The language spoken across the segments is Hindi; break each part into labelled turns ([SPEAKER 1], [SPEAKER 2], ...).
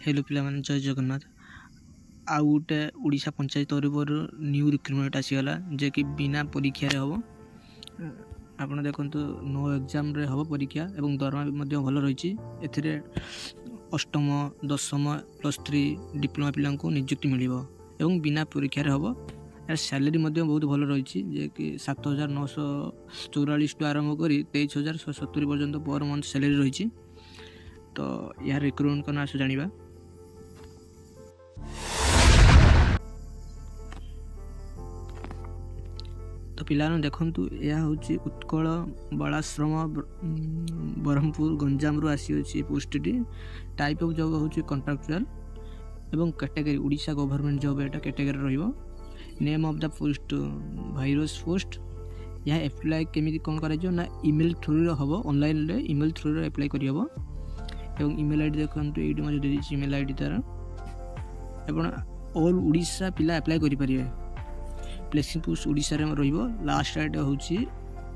[SPEAKER 1] हेलो पिला माने जय जगन्नाथ। आउ गोटे ओडिशा पंचायत तरफ न्यू रिक्रुटमेंट आसीगला जे कि बिना परीक्षा रे हम आपण देखंतु नो एग्जाम रे हम परीक्षा एवं दरमा भी भल रही। एथिरे अष्टम दशम +3 डिप्लोमा पिला नियुक्ति मिल एवं बिना परीक्षा रे हम यार सैलरी बहुत भल रही जे कि 7,944 आरंभ कर 23,170 पर्यंत पर मंथ सैलरी रही। तो यार रिक्रुटमेंट करना आस जानिबा। तो पिला देखंतु यह हूँ उत्कल बालाश्रम ब्रह्मपुर गंजाम रू आसी अच्छी पोस्टटी। टाइप ऑफ जॉब हूँ कॉन्ट्रैक्चुअल एवं कैटेगरी ओडिशा गवर्नमेंट जॉब एटा कैटेगरी रहिबो। Name of the post virus post. यह एप्लाई केमिति कोन करा जो ना ईमेल थ्रू रे हबो। ऑनलाइन रे ईमेल थ्रू रे अप्लाई करि हबो एवं ईमेल आईडी देखंतु एडी मजे दे दिछि ईमेल आईडी तार एवं ऑल ओडिशा पिला अप्लाई करि परिबे। प्लेसिंग पोस्ट ओडिशा रे रहिबो। लास्ट डेट हूँ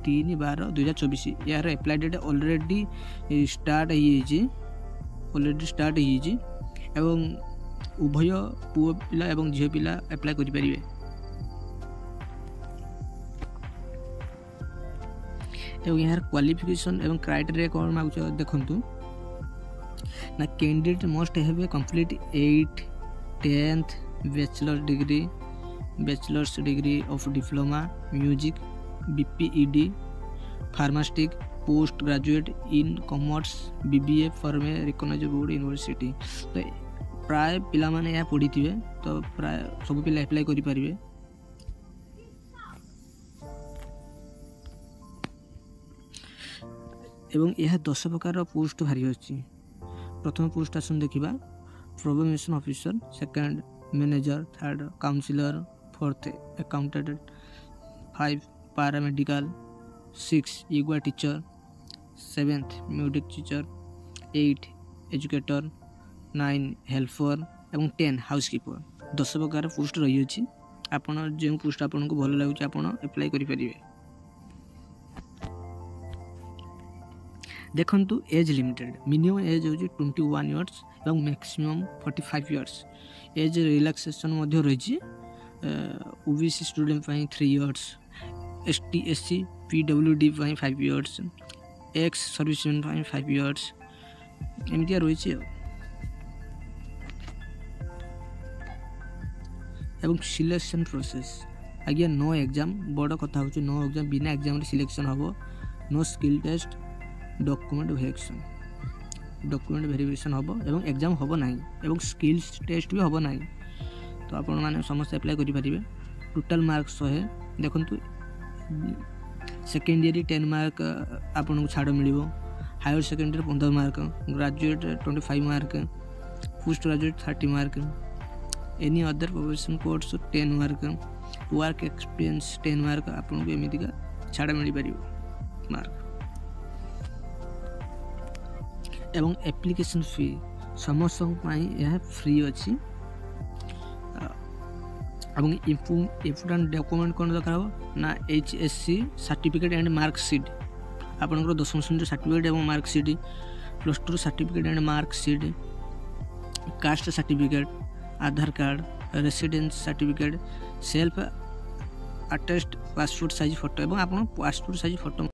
[SPEAKER 1] 3/12/2024। यार अप्लाई डेट ऑलरेडी स्टार्ट हो एवं उभय पुओ पिला एवं झियो पिला अप्लाई करि परिबे। एवं यार क्वालिफिकेशन एवं क्राइटेरिया कौन मागुछ देखंतु ना candidate must have a complete 8th 10th bachelors degree of diploma music BPED फार्मास्टिक post graduate in commerce BBA from a recognised board university. तो प्राय पिला माने या पढ़ी थिबे तो प्राय सब पिला अप्लाई करि परिबे। एवं यह 10 प्रकार पोस्ट बाहरी अछि। प्रथम पोस्ट आसन देखिबा probation officer, second manager, third counsellor, fourth accountant, 5 paramedical, 6 yoga teacher, 7th music teacher, 8 educator, 9 helper एवं 10 हाउसकीपर। 10 प्रकार पोस्ट रही अछि। आपण जे पोस्ट आपन को भल लागुछि आपण अप्लाई करि परिबे। देखंतु एज लिमिटेड। मिनिमम एज होछि 21 इयर्स एवं मैक्सिमम 45 इयर्स। एज रिलैक्सेशन मध्ये रही। OBC student 3 years, ST SC PWD 5 years, ex serviceman 5 years एमती रही। एवं सिलेक्शन प्रोसेस आगे नो एग्जाम बड़ कथा हो नो एग्जाम बिना एग्जाम सिलेक्शन हम। No skill test document verification हम एवं एग्जाम हम ना एवं स्किल्स टेस्ट भी हम ना। तो आपण मैंने समस्त अप्लाई करि परिबे। Total mark 100। देखंतु सेकेंड ईयर 10 मार्क आपन को छाड़ मिलिबो। Higher secondary 15 mark, graduate 25 mark, post graduate 30 mark, any other professional course 10 mark, work experience 10 mark आपन को एमिति का छाड़ मिलि परिबो मार्क। एवं एप्लिकेशन फी समस्त यह फ्री अच्छी। एवं इम्पोर्टेंट डॉक्यूमेंट कौन दरकार हो ना HSC सर्टिफिकेट एंड मार्कशीट। आपनकर 10वीं श्रेणी सर्टिफिकेट एवं marksheet, +2 certificate and marksheet, caste certificate, Aadhaar card, residence certificate, self attest passport size photo एवं आपन पासपोर्ट साइज फोटो